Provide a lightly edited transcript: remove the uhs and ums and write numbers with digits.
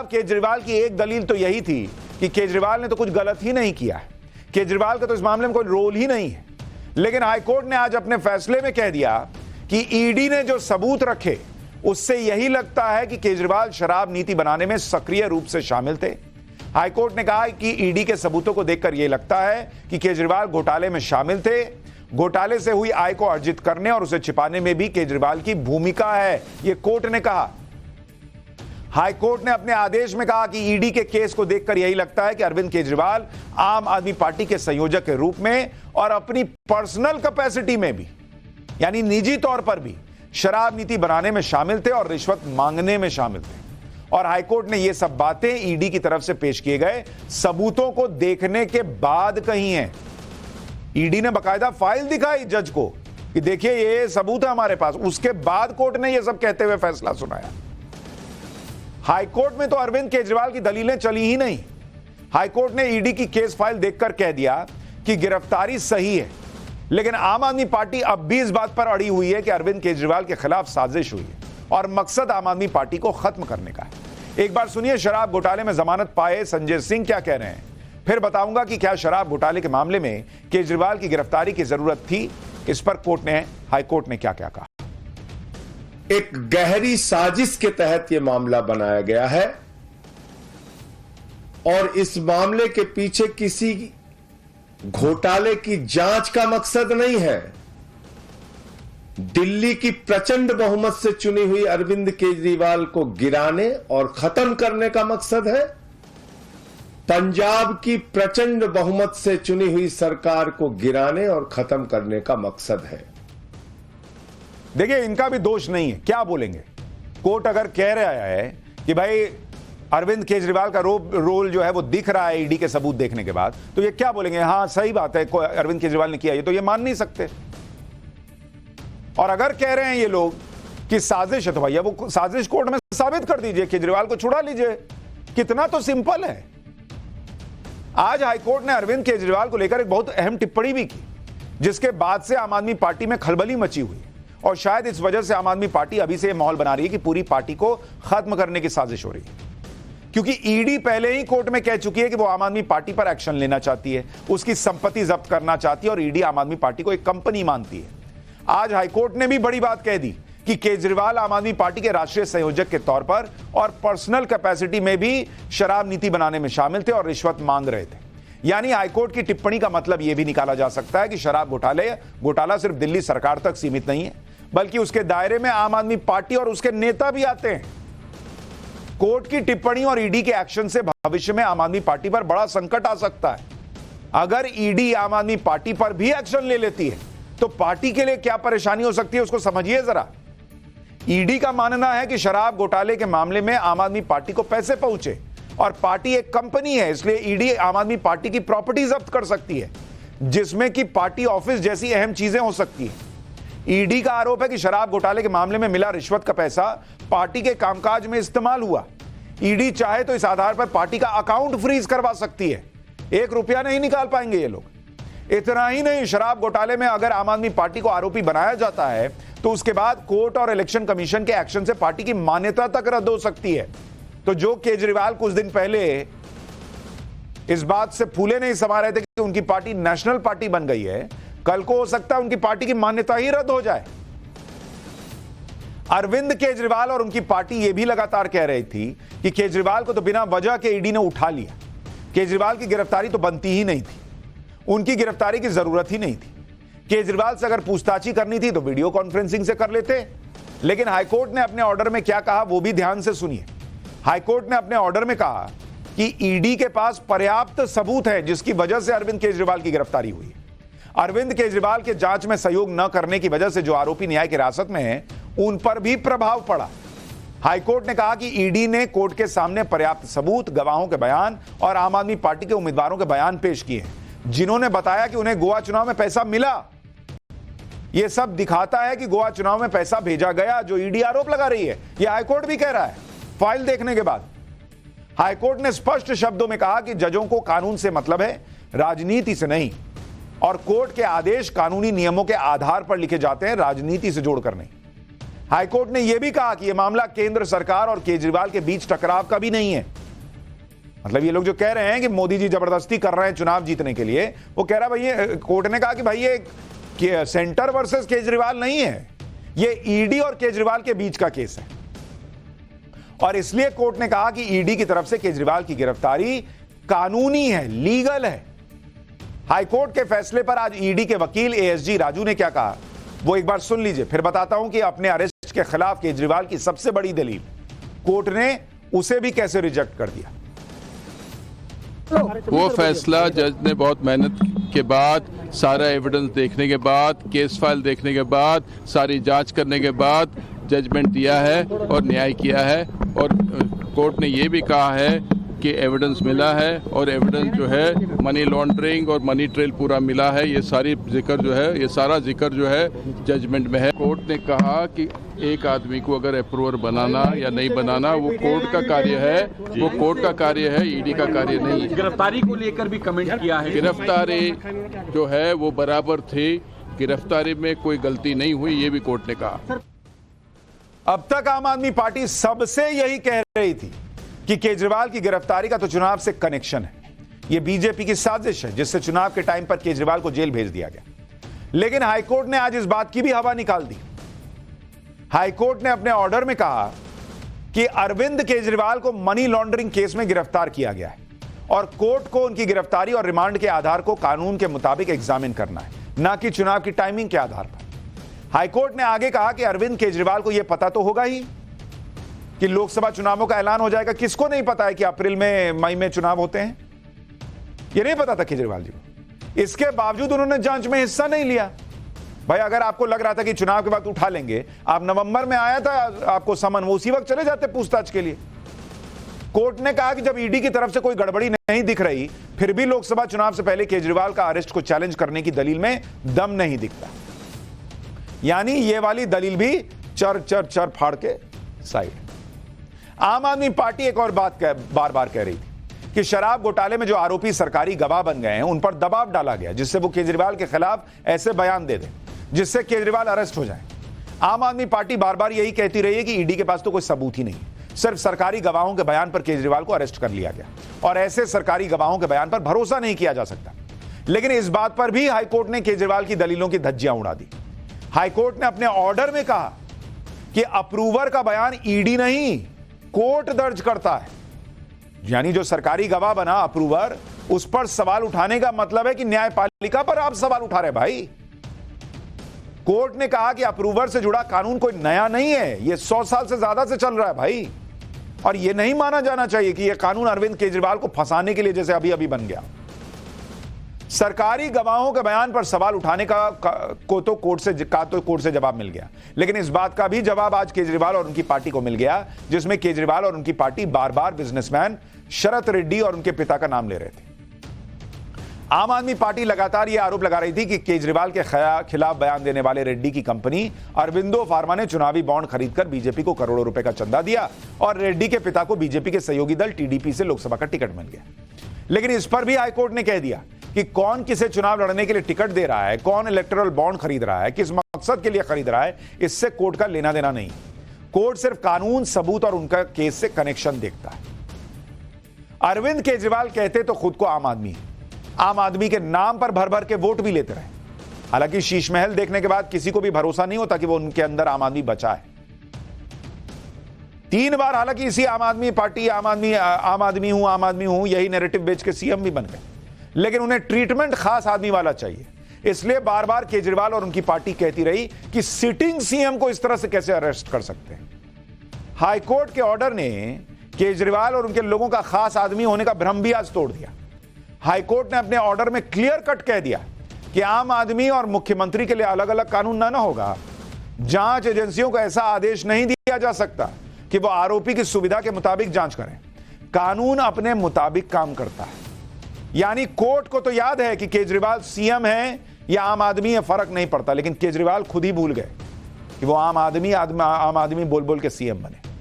साहब केजरीवाल की एक दलील तो यही थी कि केजरीवाल ने तो कुछ गलत ही नहीं किया है, केजरीवाल का तो इस मामले में कोई रोल ही नहीं है। लेकिन हाईकोर्ट ने आज अपने फैसले में कह दिया कि ईडी ने जो सबूत रखे उससे यही लगता है कि केजरीवाल शराब नीति बनाने में सक्रिय रूप से शामिल थे। हाईकोर्ट ने कहा कि ईडी के सबूतों को देखकर यह लगता है कि केजरीवाल घोटाले में शामिल थे। घोटाले से हुई आय को अर्जित करने और उसे छिपाने में भी केजरीवाल की भूमिका है, यह कोर्ट ने कहा। हाईकोर्ट ने अपने आदेश में कहा कि ईडी के केस को देखकर यही लगता है कि अरविंद केजरीवाल आम आदमी पार्टी के संयोजक के रूप में और अपनी पर्सनल कैपेसिटी में भी, यानी निजी तौर पर भी शराब नीति बनाने में शामिल थे और रिश्वत मांगने में शामिल थे। और हाईकोर्ट ने यह सब बातें ईडी की तरफ से पेश किए गए सबूतों को देखने के बाद कही हैं। ईडी ने बकायदा फाइल दिखाई जज को कि देखिए ये सबूत है हमारे पास, उसके बाद कोर्ट ने यह सब कहते हुए फैसला सुनाया। हाईकोर्ट में तो अरविंद केजरीवाल की दलीलें चली ही नहीं। हाईकोर्ट ने ईडी की केस फाइल देखकर कह दिया कि गिरफ्तारी सही है, लेकिन आम आदमी पार्टी अब भी इस बात पर अड़ी हुई है कि अरविंद केजरीवाल के खिलाफ साजिश हुई है और मकसद आम आदमी पार्टी को खत्म करने का है। एक बार सुनिए शराब घोटाले में जमानत पाए संजय सिंह क्या कह रहे हैं, फिर बताऊंगा कि क्या शराब घोटाले के मामले में केजरीवाल की गिरफ्तारी की जरूरत थी। इस पर हाईकोर्ट ने क्या क्या कहा। एक गहरी साजिश के तहत यह मामला बनाया गया है और इस मामले के पीछे किसी घोटाले की जांच का मकसद नहीं है। दिल्ली की प्रचंड बहुमत से चुनी हुई अरविंद केजरीवाल को गिराने और खत्म करने का मकसद है। पंजाब की प्रचंड बहुमत से चुनी हुई सरकार को गिराने और खत्म करने का मकसद है। देखिए इनका भी दोष नहीं है, क्या बोलेंगे। कोर्ट अगर कह रहा है कि भाई अरविंद केजरीवाल का रोल जो है वो दिख रहा है ईडी के सबूत देखने के बाद, तो ये क्या बोलेंगे, हाँ सही बात है अरविंद केजरीवाल ने किया, ये तो ये मान नहीं सकते। और अगर कह रहे हैं ये लोग कि साजिश है तो भैया वो साजिश कोर्ट में साबित कर दीजिए, केजरीवाल को छुड़ा लीजिए, कितना तो सिंपल है। आज हाईकोर्ट ने अरविंद केजरीवाल को लेकर एक बहुत अहम टिप्पणी भी की, जिसके बाद से आम आदमी पार्टी में खलबली मची हुई है और शायद इस वजह से आम आदमी पार्टी अभी से माहौल बना रही है कि पूरी पार्टी को खत्म करने की साजिश हो रही है। क्योंकि ईडी पहले ही कोर्ट में कह चुकी है कि वो आम आदमी पार्टी पर एक्शन लेना चाहती है, उसकी संपत्ति जब्त करना चाहती है और ईडी आम आदमी पार्टी को एक कंपनी मानती है। आज हाईकोर्ट ने भी बड़ी बात कह दी कि केजरीवाल आम आदमी पार्टी के राष्ट्रीय संयोजक के तौर पर और पर्सनल कैपेसिटी में भी शराब नीति बनाने में शामिल थे और रिश्वत मांग रहे थे। यानी हाईकोर्ट की टिप्पणी का मतलब यह भी निकाला जा सकता है कि शराब घोटाला सिर्फ दिल्ली सरकार तक सीमित नहीं है, बल्कि उसके दायरे में आम आदमी पार्टी और उसके नेता भी आते हैं। कोर्ट की टिप्पणी और ईडी के एक्शन से भविष्य में आम आदमी पार्टी पर बड़ा संकट आ सकता है। अगर ईडी आम आदमी पार्टी पर भी एक्शन ले लेती है तो पार्टी के लिए क्या परेशानी हो सकती है, उसको समझिए जरा। ईडी का मानना है कि शराब घोटाले के मामले में आम आदमी पार्टी को पैसे पहुंचे और पार्टी एक कंपनी है, इसलिए ईडी आम आदमी पार्टी की प्रॉपर्टी जब्त कर सकती है, जिसमें कि पार्टी ऑफिस जैसी अहम चीजें हो सकती है। ईडी का आरोप है कि शराब घोटाले के मामले में मिला रिश्वत का पैसा पार्टी के कामकाज में इस्तेमाल हुआ। ईडी चाहे तो इस आधार पर पार्टी का अकाउंट फ्रीज करवा सकती है, 1 रुपया नहीं निकाल पाएंगे ये लोग। इतना ही नहीं, शराब घोटाले में अगर आम आदमी पार्टी को आरोपी बनाया जाता है तो उसके बाद कोर्ट और इलेक्शन कमीशन के एक्शन से पार्टी की मान्यता तक रद्द हो सकती है। तो जो केजरीवाल कुछ दिन पहले इस बात से फूले नहीं समा रहे थे कि उनकी पार्टी नेशनल पार्टी बन गई है, कल को हो सकता है उनकी पार्टी की मान्यता ही रद्द हो जाए। अरविंद केजरीवाल और उनकी पार्टी यह भी लगातार कह रही थी कि केजरीवाल को तो बिना वजह के ईडी ने उठा लिया, केजरीवाल की गिरफ्तारी तो बनती ही नहीं थी, उनकी गिरफ्तारी की जरूरत ही नहीं थी। केजरीवाल से अगर पूछताछ करनी थी तो वीडियो कॉन्फ्रेंसिंग से कर लेते। लेकिन हाईकोर्ट ने अपने ऑर्डर में क्या कहा वो भी ध्यान से सुनिए। हाईकोर्ट ने अपने ऑर्डर में कहा कि ईडी के पास पर्याप्त सबूत है जिसकी वजह से अरविंद केजरीवाल की गिरफ्तारी हुई। अरविंद केजरीवाल के जांच में सहयोग न करने की वजह से जो आरोपी न्याय की हिरासत में हैं, उन पर भी प्रभाव पड़ा। हाईकोर्ट ने कहा कि ईडी ने कोर्ट के सामने पर्याप्त सबूत, गवाहों के बयान और आम आदमी पार्टी के उम्मीदवारों के बयान पेश किए हैं, जिन्होंने बताया कि उन्हें गोवा चुनाव में पैसा मिला। यह सब दिखाता है कि गोवा चुनाव में पैसा भेजा गया, जो ईडी आरोप लगा रही है। यह हाईकोर्ट भी कह रहा है फाइल देखने के बाद। हाईकोर्ट ने स्पष्ट शब्दों में कहा कि जजों को कानून से मतलब है, राजनीति से नहीं, और कोर्ट के आदेश कानूनी नियमों के आधार पर लिखे जाते हैं, राजनीति से जोड़कर नहीं। हाईकोर्ट ने यह भी कहा कि यह मामला केंद्र सरकार और केजरीवाल के बीच टकराव का भी नहीं है। मतलब ये लोग जो कह रहे हैं कि मोदी जी जबरदस्ती कर रहे हैं चुनाव जीतने के लिए, वो कह रहा भाई, ये कोर्ट ने कहा कि भाई ये सेंटर वर्सेस केजरीवाल नहीं है, ये ईडी और केजरीवाल के बीच का केस है। और इसलिए कोर्ट ने कहा कि ईडी की तरफ से केजरीवाल की गिरफ्तारी कानूनी है, लीगल है। हाईकोर्ट के फैसले पर आज ईडी के वकील एएसजी राजू ने क्या कहा, वो एक बार सुन लीजिए, फिर बताता हूं कि अपने अरेस्ट के खिलाफ केजरीवाल की सबसे बड़ी दलील कोर्ट ने उसे भी कैसे रिजेक्ट कर दिया। वो फैसला जज ने बहुत मेहनत के बाद, सारा एविडेंस देखने के बाद, केस फाइल देखने के बाद, सारी जांच करने के बाद जजमेंट दिया है और न्याय किया है। और कोर्ट ने ये भी कहा है कि एविडेंस मिला है और एविडेंस जो है मनी लॉन्ड्रिंग और मनी ट्रेल पूरा मिला है। ये सारी जिक्र जो है, ये सारा जिक्र जो है जजमेंट में है। कोर्ट ने कहा कि एक आदमी को अगर अप्रूवर बनाना या नहीं बनाना वो कोर्ट का कार्य है, वो कोर्ट का कार्य है, ईडी का कार्य नहीं है। गिरफ्तारी को लेकर भी कमेंट किया है। गिरफ्तारी जो है वो बराबर थी, गिरफ्तारी में कोई गलती नहीं हुई, ये भी कोर्ट ने कहा। अब तक आम आदमी पार्टी सबसे यही कह रही थी कि केजरीवाल की गिरफ्तारी का तो चुनाव से कनेक्शन है, यह बीजेपी की साजिश है जिससे चुनाव के टाइम पर केजरीवाल को जेल भेज दिया गया। लेकिन हाईकोर्ट ने आज इस बात की भी हवा निकाल दी। हाईकोर्ट ने अपने ऑर्डर में कहा कि अरविंद केजरीवाल को मनी लॉन्ड्रिंग केस में गिरफ्तार किया गया है और कोर्ट को उनकी गिरफ्तारी और रिमांड के आधार को कानून के मुताबिक एग्जामिन करना है, ना कि चुनाव की टाइमिंग के आधार पर। हाईकोर्ट ने आगे कहा कि अरविंद केजरीवाल को यह पता तो होगा ही कि लोकसभा चुनावों का ऐलान हो जाएगा। किसको नहीं पता है कि अप्रैल में, मई में चुनाव होते हैं? यह नहीं पता था केजरीवाल जी को। इसके बावजूद उन्होंने जांच में हिस्सा नहीं लिया। भाई अगर आपको लग रहा था कि चुनाव के बाद उठा लेंगे, आप नवंबर में आया था आपको समन, वो उसी वक्त चले जाते पूछताछ के लिए। कोर्ट ने कहा कि जब ईडी की तरफ से कोई गड़बड़ी नहीं दिख रही, फिर भी लोकसभा चुनाव से पहले केजरीवाल का अरेस्ट को चैलेंज करने की दलील में दम नहीं दिखता। यानी ये वाली दलील भी चर फाड़ के साइड। आम आदमी पार्टी एक और बात बार बार कह रही थी कि शराब घोटाले में जो आरोपी सरकारी गवाह बन गए हैं उन पर दबाव डाला गया, जिससे वो केजरीवाल के खिलाफ ऐसे बयान दे दें जिससे केजरीवाल अरेस्ट हो जाए। आम आदमी पार्टी बार बार यही कहती रही है कि ईडी के पास तो कोई सबूत ही नहीं, सिर्फ सरकारी गवाहों के बयान पर केजरीवाल को अरेस्ट कर लिया गया और ऐसे सरकारी गवाहों के बयान पर भरोसा नहीं किया जा सकता। लेकिन इस बात पर भी हाईकोर्ट ने केजरीवाल की दलीलों की धज्जियां उड़ा दी। हाईकोर्ट ने अपने ऑर्डर में कहा कि अप्रूवर का बयान ईडी नहीं, कोर्ट दर्ज करता है। यानी जो सरकारी गवाह बना अप्रूवर, उस पर सवाल उठाने का मतलब है कि न्यायपालिका पर आप सवाल उठा रहे। भाई कोर्ट ने कहा कि अप्रूवर से जुड़ा कानून कोई नया नहीं है, यह 100 साल से ज्यादा से चल रहा है भाई। और यह नहीं माना जाना चाहिए कि यह कानून अरविंद केजरीवाल को फंसाने के लिए जैसे अभी अभी बन गया। सरकारी गवाहों के बयान पर सवाल उठाने का तो कोर्ट से जवाब मिल गया। लेकिन इस बात का भी जवाब आज केजरीवाल और उनकी पार्टी को मिल गया, जिसमें केजरीवाल और उनकी पार्टी बार बार बिजनेसमैन शरत रेड्डी और उनके पिता का नाम ले रहे थे। आम आदमी पार्टी लगातार यह आरोप लगा रही थी कि केजरीवाल के खिलाफ बयान देने वाले रेड्डी की कंपनी अरविंदो फार्मा ने चुनावी बॉन्ड खरीदकर बीजेपी को करोड़ों रुपए का चंदा दिया और रेड्डी के पिता को बीजेपी के सहयोगी दल टीडीपी से लोकसभा का टिकट मिल गया। लेकिन इस पर भी हाईकोर्ट ने कह दिया कि कौन किसे चुनाव लड़ने के लिए टिकट दे रहा है, कौन इलेक्टोरल बॉन्ड खरीद रहा है, किस मकसद के लिए खरीद रहा है, इससे कोर्ट का लेना देना नहीं। कोर्ट सिर्फ कानून, सबूत और उनका केस से कनेक्शन देखता है। अरविंद केजरीवाल कहते तो खुद को आम आदमी के नाम पर भर भर के वोट भी लेते रहे। हालांकि शीश महल देखने के बाद किसी को भी भरोसा नहीं होता कि वो उनके अंदर आम आदमी बचा है। 3 बार हालांकि इसी आम आदमी पार्टी आम आदमी हूं यही नैरेटिव बेच के सीएम भी बन गए। लेकिन उन्हें ट्रीटमेंट खास आदमी वाला चाहिए, इसलिए बार बार केजरीवाल और उनकी पार्टी कहती रही कि सिटिंग सीएम को इस तरह से कैसे अरेस्ट कर सकते हैं। हाईकोर्ट के ऑर्डर ने केजरीवाल और उनके लोगों का खास आदमी होने का भ्रम भी आज तोड़ दिया। हाईकोर्ट ने अपने ऑर्डर में क्लियर कट कह दिया कि आम आदमी और मुख्यमंत्री के लिए अलग अलग कानून ना होगा। जांच एजेंसियों को ऐसा आदेश नहीं दिया जा सकता कि वो आरोपी की सुविधा के मुताबिक जांच करें। कानून अपने मुताबिक काम करता है। यानी कोर्ट को तो याद है कि केजरीवाल सीएम है या आम आदमी है, फर्क नहीं पड़ता, लेकिन केजरीवाल खुद ही भूल गए कि वो आम आदमी बोल बोल के सीएम बने।